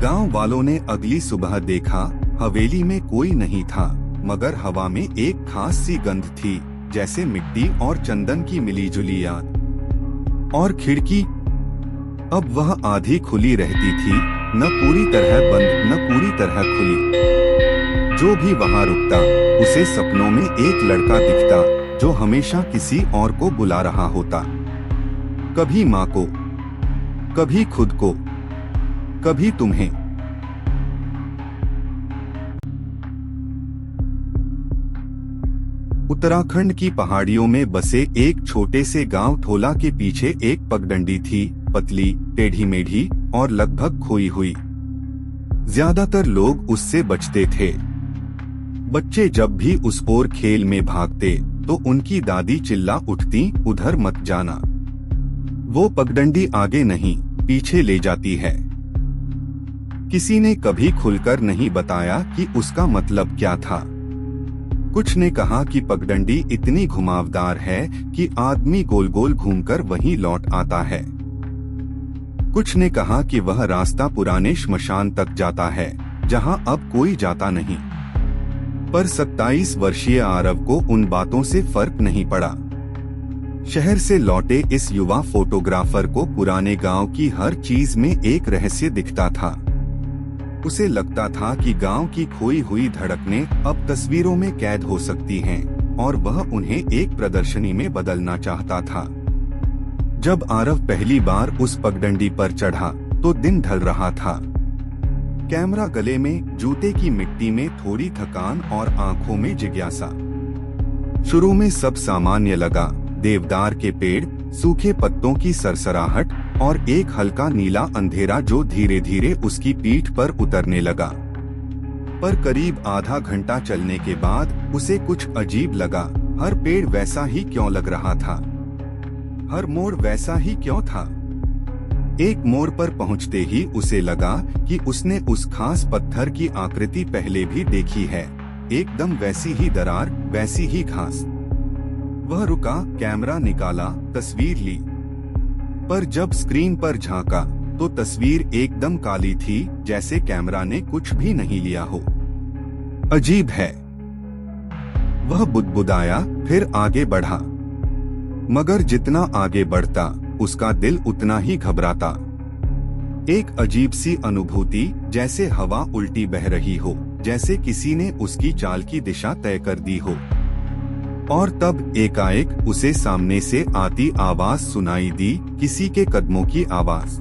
गांव वालों ने अगली सुबह देखा, हवेली में कोई नहीं था, मगर हवा में एक खास सी गंध थी, जैसे मिट्टी और चंदन की मिलीजुली याद। और खिड़की अब वह आधी खुली रहती थी, न पूरी तरह बंद न पूरी तरह खुली। जो भी वहां रुकता उसे सपनों में एक लड़का दिखता जो हमेशा किसी और को बुला रहा होता, कभी माँ को, कभी खुद को, कभी तुम्हें। उत्तराखंड की पहाड़ियों में बसे एक छोटे से गांव ठोला के पीछे एक पगडंडी थी, पतली, टेढ़ी मेढ़ी और लगभग खोई हुई। ज्यादातर लोग उससे बचते थे। बच्चे जब भी उस ओर खेल में भागते तो उनकी दादी चिल्ला उठती, उधर मत जाना, वो पगडंडी आगे नहीं पीछे ले जाती है। किसी ने कभी खुलकर नहीं बताया कि उसका मतलब क्या था। कुछ ने कहा कि पगडंडी इतनी घुमावदार है कि आदमी गोल गोल घूमकर वहीं लौट आता है। कुछ ने कहा कि वह रास्ता पुराने श्मशान तक जाता है, जहां अब कोई जाता नहीं। पर 27 वर्षीय आरव को उन बातों से फर्क नहीं पड़ा। शहर से लौटे इस युवा फोटोग्राफर को पुराने गांव की हर चीज में एक रहस्य दिखता था। उसे लगता था कि गांव की खोई हुई धड़कनें अब तस्वीरों में कैद हो सकती हैं, और वह उन्हें एक प्रदर्शनी में बदलना चाहता था। जब आरव पहली बार उस पगडंडी पर चढ़ा तो दिन ढल रहा था। कैमरा गले में, जूते की मिट्टी में थोड़ी थकान और आंखों में जिज्ञासा। शुरू में सब सामान्य लगा, देवदार के पेड़, सूखे पत्तों की सरसराहट और एक हल्का नीला अंधेरा जो धीरे धीरे उसकी पीठ पर उतरने लगा। पर करीब आधा घंटा चलने के बाद उसे कुछ अजीब लगा। हर पेड़ वैसा ही क्यों लग रहा था, हर मोड़ वैसा ही क्यों था। एक मोड़ पर पहुंचते ही उसे लगा कि उसने उस खास पत्थर की आकृति पहले भी देखी है, एकदम वैसी ही दरार, वैसी ही घास। वह रुका, कैमरा निकाला, तस्वीर ली। पर जब स्क्रीन पर झांका तो तस्वीर एकदम काली थी, जैसे कैमरा ने कुछ भी नहीं लिया हो। अजीब है, वह बुदबुदाया, फिर आगे बढ़ा। मगर जितना आगे बढ़ता उसका दिल उतना ही घबराता। एक अजीब सी अनुभूति, जैसे हवा उल्टी बह रही हो, जैसे किसी ने उसकी चाल की दिशा तय कर दी हो। और तब एकाएक उसे सामने से आती आवाज सुनाई दी, किसी के कदमों की आवाज,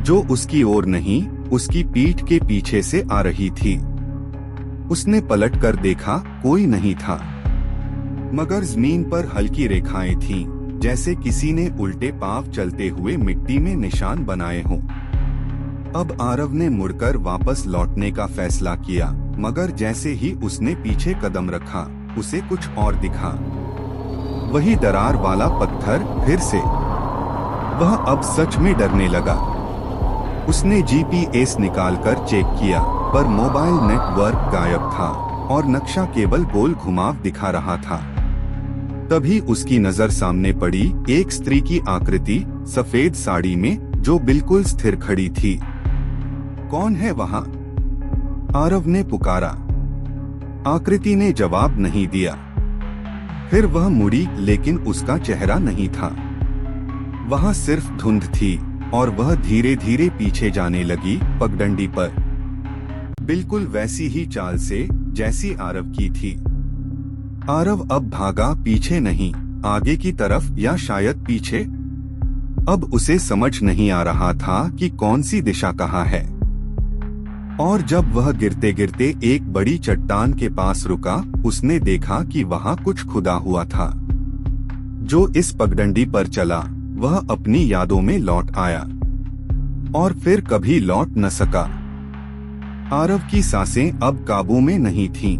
जो उसकी ओर नहीं, उसकी पीठ के पीछे से आ रही थी। उसने पलट कर देखा, कोई नहीं था, मगर जमीन पर हल्की रेखाएं थीं, जैसे किसी ने उल्टे पांव चलते हुए मिट्टी में निशान बनाए हों। अब आरव ने मुड़कर वापस लौटने का फैसला किया, मगर जैसे ही उसने पीछे कदम रखा उसे कुछ और दिखा। वही दरार वाला पत्थर फिर से। वह अब सच में डरने लगा। उसने जीपीएस निकालकर चेक किया, पर मोबाइल नेटवर्क गायब था और नक्शा केवल गोल घुमाव दिखा रहा था। तभी उसकी नजर सामने पड़ी एक स्त्री की आकृति सफेद साड़ी में, जो बिल्कुल स्थिर खड़ी थी। कौन है वहाँ? आरव ने पुकारा। आकृति ने जवाब नहीं दिया। फिर वह मुड़ी, लेकिन उसका चेहरा नहीं था। वहाँ सिर्फ धुंध थी और वह धीरे धीरे पीछे जाने लगी, पगडंडी पर, बिल्कुल वैसी ही चाल से जैसी आरव की थी। आरव अब भागा, पीछे नहीं, आगे की तरफ या शायद पीछे। अब उसे समझ नहीं आ रहा था कि कौन सी दिशा कहाँ है। और जब वह गिरते गिरते एक बड़ी चट्टान के पास रुका, उसने देखा कि वहाँ कुछ खुदा हुआ था। जो इस पगडंडी पर चला वह अपनी यादों में लौट आया और फिर कभी लौट न सका। आरव की सांसें अब काबू में नहीं थीं।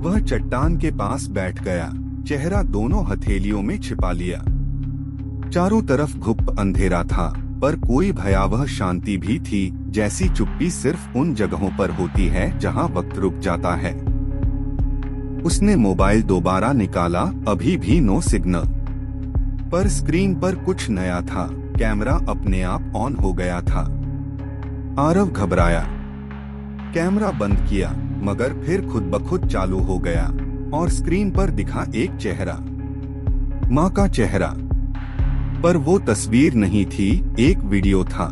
वह चट्टान के पास बैठ गया, चेहरा दोनों हथेलियों में छिपा लिया। चारों तरफ घुप अंधेरा था, पर कोई भयावह शांति भी थी, जैसी चुप्पी सिर्फ उन जगहों पर होती है जहां वक्त रुक जाता है। उसने मोबाइल दोबारा निकाला, अभी भी नो सिग्नल। पर स्क्रीन पर कुछ नया था, कैमरा अपने आप ऑन हो गया था। आरव घबराया, कैमरा बंद किया, मगर फिर खुद ब खुद चालू हो गया और स्क्रीन पर दिखा एक चेहरा, माँ का चेहरा। पर वो तस्वीर नहीं थी, एक वीडियो था।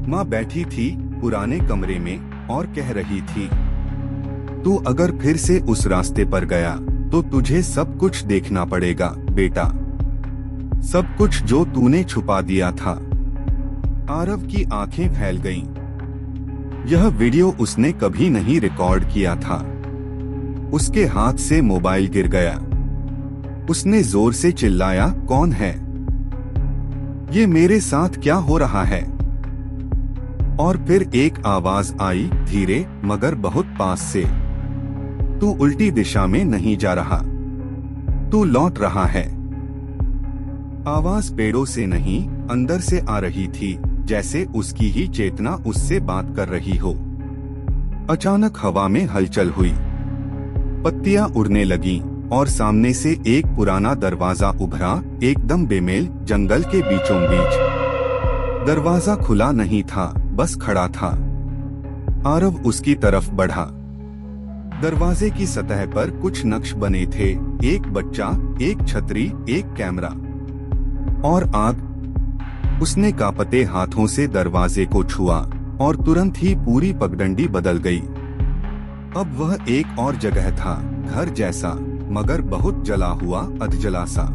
माँ बैठी थी पुराने कमरे में और कह रही थी, तू अगर फिर से उस रास्ते पर गया तो तुझे सब कुछ देखना पड़ेगा बेटा, सब कुछ जो तूने छुपा दिया था। आरव की आंखें फैल गईं। यह वीडियो उसने कभी नहीं रिकॉर्ड किया था। उसके हाथ से मोबाइल गिर गया। उसने जोर से चिल्लाया, कौन है? ये मेरे साथ क्या हो रहा है? और फिर एक आवाज आई, धीरे मगर बहुत पास से, तू उल्टी दिशा में नहीं जा रहा, तू लौट रहा है। आवाज पेड़ों से नहीं, अंदर से आ रही थी, जैसे उसकी ही चेतना उससे बात कर रही हो। अचानक हवा में हलचल हुई, पत्तियां उड़ने लगीं और सामने से एक पुराना दरवाजा उभरा, एकदम बेमेल, जंगल के बीचों बीच। दरवाजा खुला नहीं था, बस खड़ा था। आरव उसकी तरफ बढ़ा। दरवाजे की सतह पर कुछ नक्श बने थे, एक बच्चा, एक छतरी, एक कैमरा और आग। उसने कांपते हाथों से दरवाजे को छुआ और तुरंत ही पूरी पगडंडी बदल गई। अब वह एक और जगह था, घर जैसा, मगर बहुत जला हुआ, अधजला सा।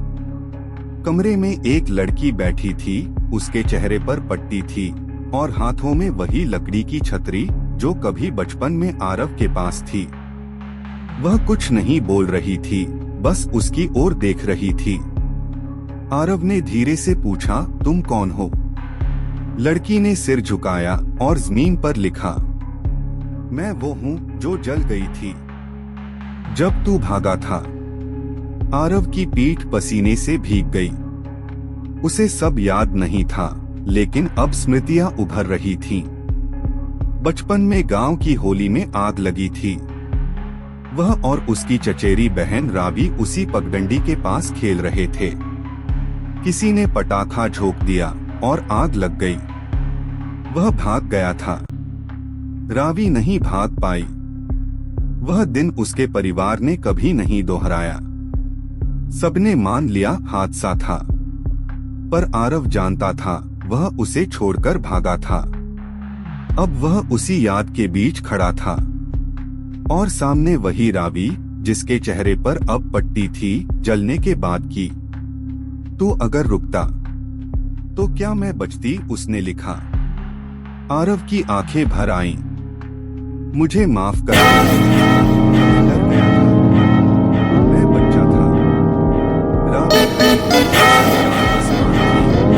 कमरे में एक लड़की बैठी थी, उसके चेहरे पर पट्टी थी और हाथों में वही लकड़ी की छतरी जो कभी बचपन में आरव के पास थी। वह कुछ नहीं बोल रही थी, बस उसकी ओर देख रही थी। आरव ने धीरे से पूछा, तुम कौन हो? लड़की ने सिर झुकाया और जमीन पर लिखा, मैं वो हूँ जो जल गई थी जब तू भागा था। आरव की पीठ पसीने से भीग गई। उसे सब याद नहीं था, लेकिन अब स्मृतियां उभर रही थीं। बचपन में गांव की होली में आग लगी थी। वह और उसकी चचेरी बहन रावी उसी पगडंडी के पास खेल रहे थे। किसी ने पटाखा झोंक दिया और आग लग गई। वह भाग गया था। रावी नहीं भाग पाई। वह दिन उसके परिवार ने कभी नहीं दोहराया। सबने मान लिया हादसा था, पर आरव जानता था वह उसे छोड़कर भागा था। अब वह उसी याद के बीच खड़ा था और सामने वही रावी, जिसके चेहरे पर अब पट्टी थी, जलने के बाद की। तू अगर रुकता तो क्या मैं बचती, उसने लिखा। आरव की आंखें भर आईं। मुझे माफ कर, डर गया था, मैं बच्चा था। रावी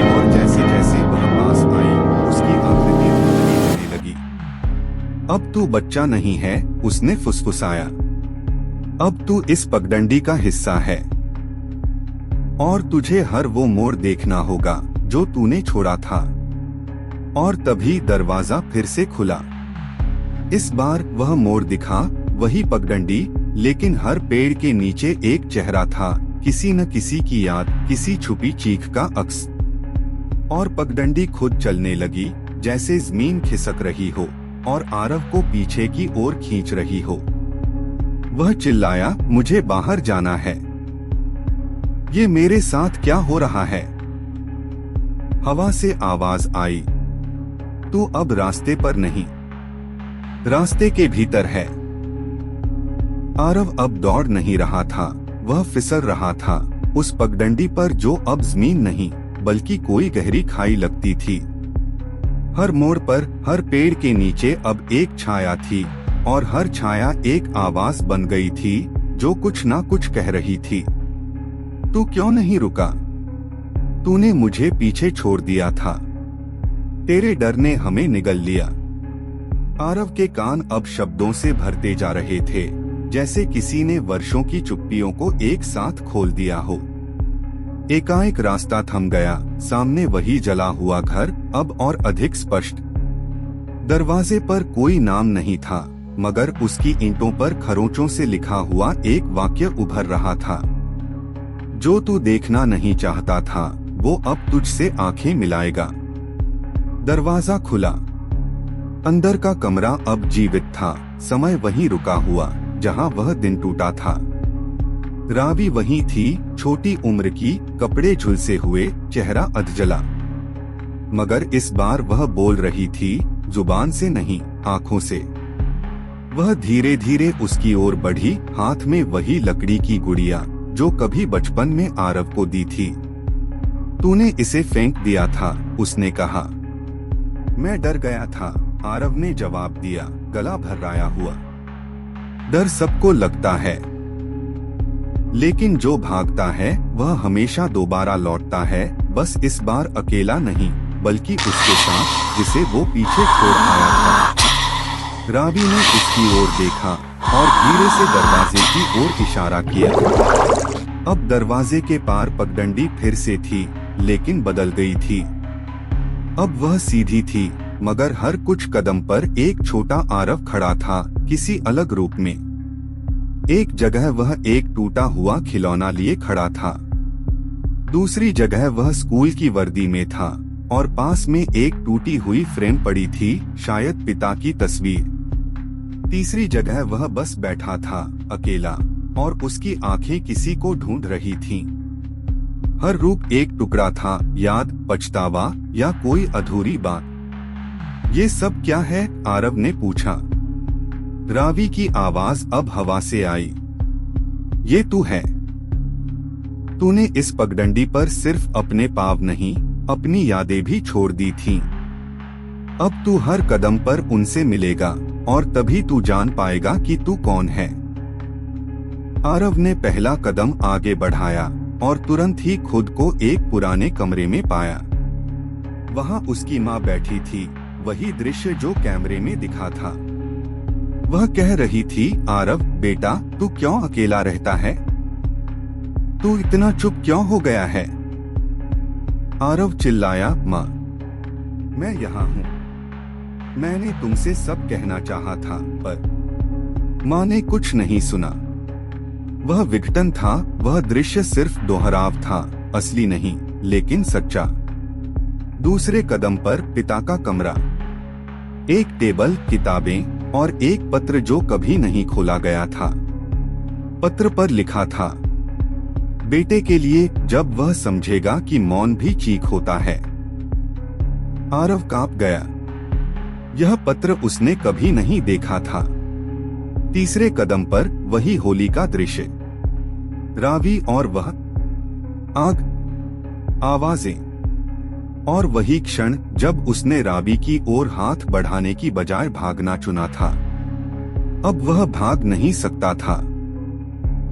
और जैसे जैसे वह पास आई, उसकी आकृति धुंधली लगी। अब तू बच्चा नहीं है, उसने फुसफुसाया। अब तू इस पगडंडी का हिस्सा है और तुझे हर वो मोड़ देखना होगा जो तूने छोड़ा था। और तभी दरवाजा फिर से खुला। इस बार वह मोड़ दिखा, वही पगडंडी लेकिन हर पेड़ के नीचे एक चेहरा था, किसी न किसी की याद, किसी छुपी चीख का अक्स। और पगडंडी खुद चलने लगी, जैसे जमीन खिसक रही हो और आरव को पीछे की ओर खींच रही हो। वह चिल्लाया, मुझे बाहर जाना है। ये मेरे साथ क्या हो रहा है? हवा से आवाज आई, तू अब रास्ते पर नहीं, रास्ते के भीतर है। आरव अब दौड़ नहीं रहा था, वह फिसल रहा था उस पगडंडी पर जो अब जमीन नहीं बल्कि कोई गहरी खाई लगती थी। हर मोड़ पर, हर पेड़ के नीचे अब एक छाया थी और हर छाया एक आवाज बन गई थी जो कुछ ना कुछ कह रही थी। तू क्यों नहीं रुका? तूने मुझे पीछे छोड़ दिया था, तेरे डर ने हमें निगल लिया। आरव के कान अब शब्दों से भरते जा रहे थे, जैसे किसी ने वर्षों की चुप्पियों को एक साथ खोल दिया हो। एकाएक रास्ता थम गया, सामने वही जला हुआ घर, अब और अधिक स्पष्ट। दरवाजे पर कोई नाम नहीं था, मगर उसकी ईंटों पर खरोंचों से लिखा हुआ एक वाक्य उभर रहा था, जो तू देखना नहीं चाहता था वो अब तुझसे आंखें मिलाएगा। दरवाजा खुला, अंदर का कमरा अब जीवित था, समय वहीं रुका हुआ जहां वह दिन टूटा था। रावी वहीं थी, छोटी उम्र की, कपड़े झुलसे हुए, चेहरा अधजला। मगर इस बार वह बोल रही थी, जुबान से नहीं, आंखों से। वह धीरे धीरे उसकी ओर बढ़ी, हाथ में वही लकड़ी की गुड़िया जो कभी बचपन में आरव को दी थी। तूने इसे फेंक दिया था, उसने कहा। मैं डर गया था, आरव ने जवाब दिया, गला भर्राया हुआ। डर सबको लगता है, लेकिन जो भागता है वह हमेशा दोबारा लौटता है, बस इस बार अकेला नहीं बल्कि उसके साथ, जिसे वो पीछे छोड़ आया था। रावी ने उसकी ओर देखा और धीरे से दरवाजे की ओर इशारा किया। अब दरवाजे के पार पगडंडी फिर से थी, लेकिन बदल गई थी। अब वह सीधी थी, मगर हर कुछ कदम पर एक छोटा आरव खड़ा था, किसी अलग रूप में। एक जगह वह एक टूटा हुआ खिलौना लिए खड़ा था, दूसरी जगह वह स्कूल की वर्दी में था और पास में एक टूटी हुई फ्रेम पड़ी थी, शायद पिता की तस्वीर। तीसरी जगह वह बस बैठा था, अकेला, और उसकी आंखें किसी को ढूंढ रही थीं। हर रूप एक टुकड़ा था, याद, पछतावा या कोई अधूरी बात। ये सब क्या है? आरव ने पूछा। रावी की आवाज अब हवा से आई। ये तू है। तूने इस पगडंडी पर सिर्फ अपने पाँव नहीं, अपनी यादें भी छोड़ दी थीं। अब तू हर कदम पर उनसे मिलेगा और तभी तू जान पाएगा कि तू कौन है। आरव ने पहला कदम आगे बढ़ाया और तुरंत ही खुद को एक पुराने कमरे में पाया। वहां उसकी माँ बैठी थी, वही दृश्य जो कैमरे में दिखा था। वह कह रही थी, आरव बेटा, तू क्यों अकेला रहता है? तू इतना चुप क्यों हो गया है? आरव चिल्लाया, माँ, मैं यहाँ हूँ। मैंने तुमसे सब कहना चाहा था, पर माँ ने कुछ नहीं सुना। वह विघटन था, वह दृश्य सिर्फ दोहराव था, असली नहीं, लेकिन सच्चा। दूसरे कदम पर पिता का कमरा, एक टेबल, किताबें और एक पत्र जो कभी नहीं खोला गया था। पत्र पर लिखा था, बेटे के लिए, जब वह समझेगा कि मौन भी चीख होता है। आरव कांप गया। यह पत्र उसने कभी नहीं देखा था। तीसरे कदम पर वही होली का दृश्य, रावी और वह, आग, आवाजें, और वही क्षण जब उसने रावी की ओर हाथ बढ़ाने की बजाय भागना चुना था। अब वह भाग नहीं सकता था,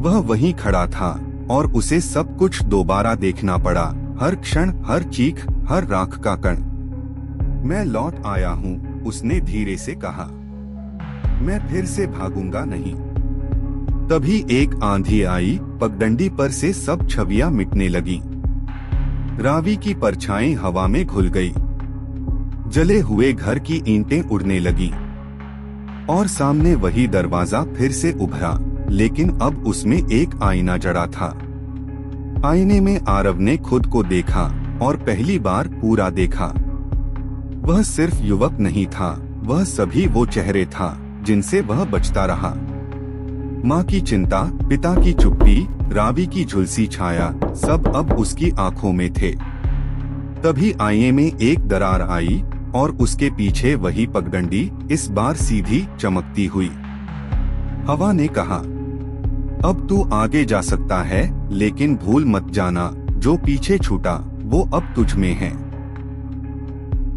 वह वहीं खड़ा था और उसे सब कुछ दोबारा देखना पड़ा, हर क्षण, हर चीख, हर राख का कण। मैं लौट आया हूँ, उसने धीरे से कहा। मैं फिर से भागूंगा नहीं। तभी एक आंधी आई, पगडंडी पर से सब छवियां मिटने लगीं। रावी की परछाई हवा में घुल गई। जले हुए घर की ईंटें उड़ने लगीं और सामने वही दरवाजा फिर से उभरा, लेकिन अब उसमें एक आईना जड़ा था। आईने में आरव ने खुद को देखा और पहली बार पूरा देखा। वह सिर्फ युवक नहीं था, वह सभी वो चेहरे था जिनसे वह बचता रहा। माँ की चिंता, पिता की चुप्पी, रावी की झुलसी छाया, सब अब उसकी आंखों में थे। तभी आईने में एक दरार आई और उसके पीछे वही पगडंडी, इस बार सीधी चमकती हुई। हवा ने कहा, अब तू आगे जा सकता है, लेकिन भूल मत जाना, जो पीछे छूटा वो अब तुझ में है।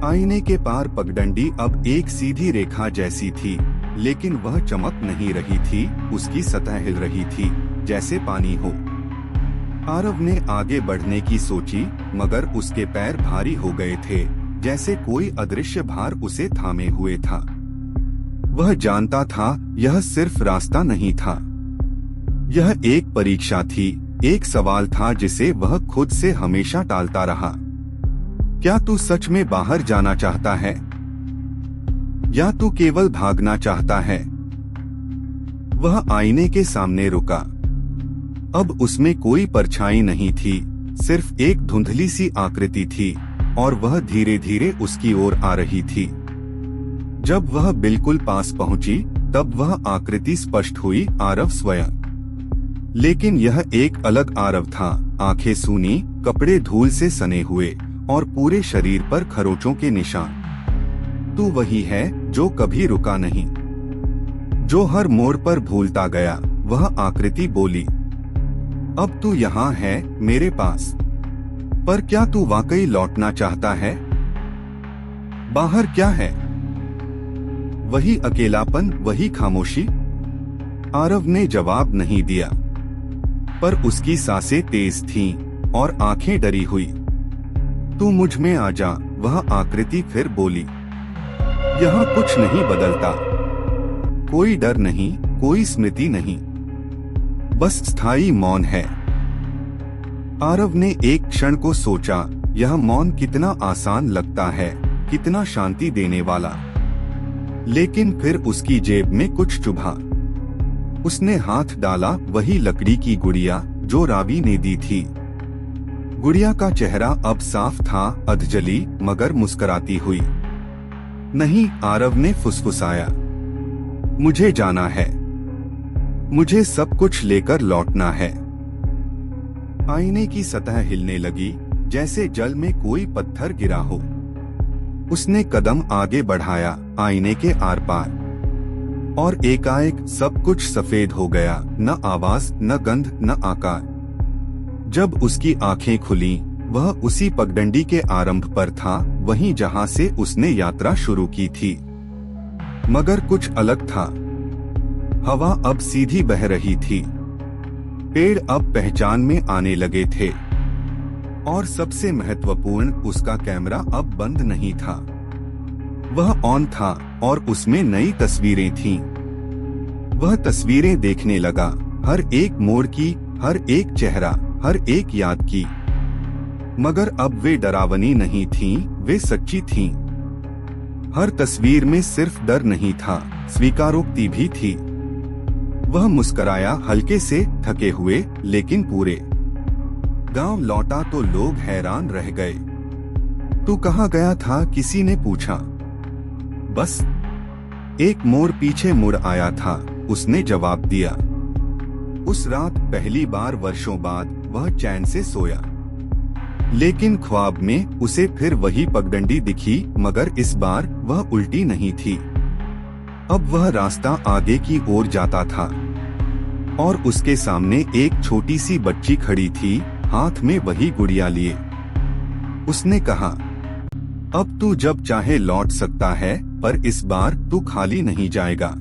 आईने के पार पगडंडी अब एक सीधी रेखा जैसी थी, लेकिन वह चमक नहीं रही थी, उसकी सतह हिल रही थी जैसे पानी हो। आरव ने आगे बढ़ने की सोची, मगर उसके पैर भारी हो गए थे, जैसे कोई अदृश्य भार उसे थामे हुए था। वह जानता था यह सिर्फ रास्ता नहीं था, यह एक परीक्षा थी, एक सवाल था जिसे वह खुद से हमेशा टालता रहा। क्या तू सच में बाहर जाना चाहता है, या तू केवल भागना चाहता है? वह आईने के सामने रुका। अब उसमें कोई परछाई नहीं थी, सिर्फ एक धुंधली सी आकृति थी, और वह धीरे धीरे उसकी ओर आ रही थी। जब वह बिल्कुल पास पहुंची, तब वह आकृति स्पष्ट हुई, आरव स्वयं। लेकिन यह एक अलग आरव था, आंखें सूनी, कपड़े धूल से सने हुए और पूरे शरीर पर खरोंचों के निशान। तू वही है जो कभी रुका नहीं, जो हर मोड़ पर भूलता गया। वह आकृति बोली, अब तू यहाँ है मेरे पास, पर क्या तू वाकई लौटना चाहता है? बाहर क्या है? वही अकेलापन, वही खामोशी? आरव ने जवाब नहीं दिया, पर उसकी सांसें तेज थीं और आंखें डरी हुई। तू मुझ में आ जा, वह आकृति फिर बोली। यहाँ कुछ नहीं बदलता, कोई डर नहीं, कोई स्मृति नहीं, बस स्थायी मौन है। आरव ने एक क्षण को सोचा, यह मौन कितना आसान लगता है, कितना शांति देने वाला। लेकिन फिर उसकी जेब में कुछ चुभा। उसने हाथ डाला, वही लकड़ी की गुड़िया जो रावी ने दी थी। गुड़िया का चेहरा अब साफ था, अधजली मगर मुस्कुराती हुई। नहीं, आरव ने फुसफुसाया, मुझे जाना है, मुझे सब कुछ लेकर लौटना है। आईने की सतह हिलने लगी, जैसे जल में कोई पत्थर गिरा हो। उसने कदम आगे बढ़ाया, आईने के आर पार, और एकाएक सब कुछ सफेद हो गया, न आवाज, न गंध, न आकार। जब उसकी आंखें खुली, वह उसी पगडंडी के आरंभ पर था, वहीं जहां से उसने यात्रा शुरू की थी। मगर कुछ अलग था। हवा अब सीधी बह रही थी, पेड़ अब पहचान में आने लगे थे, और सबसे महत्वपूर्ण, उसका कैमरा अब बंद नहीं था, वह ऑन था और उसमें नई तस्वीरें थीं। वह तस्वीरें देखने लगा, हर एक मोड़ की, हर एक चेहरा, हर एक याद की। मगर अब वे डरावनी नहीं थीं, वे सच्ची थीं। हर तस्वीर में सिर्फ डर नहीं था, स्वीकारोक्ति भी थी। वह मुस्कराया, हल्के से, थके हुए लेकिन पूरे। गांव लौटा तो लोग हैरान रह गए। तू कहाँ गया था, किसी ने पूछा। बस एक मोड़ पीछे मुड़ आया था, उसने जवाब दिया। उस रात पहली बार वर्षों बाद वह चैन से सोया। लेकिन ख्वाब में उसे फिर वही पगडंडी दिखी, मगर इस बार वह उल्टी नहीं थी। अब वह रास्ता आगे की ओर जाता था, और उसके सामने एक छोटी सी बच्ची खड़ी थी, हाथ में वही गुड़िया लिए। उसने कहा, अब तू जब चाहे लौट सकता है, पर इस बार तू खाली नहीं जाएगा।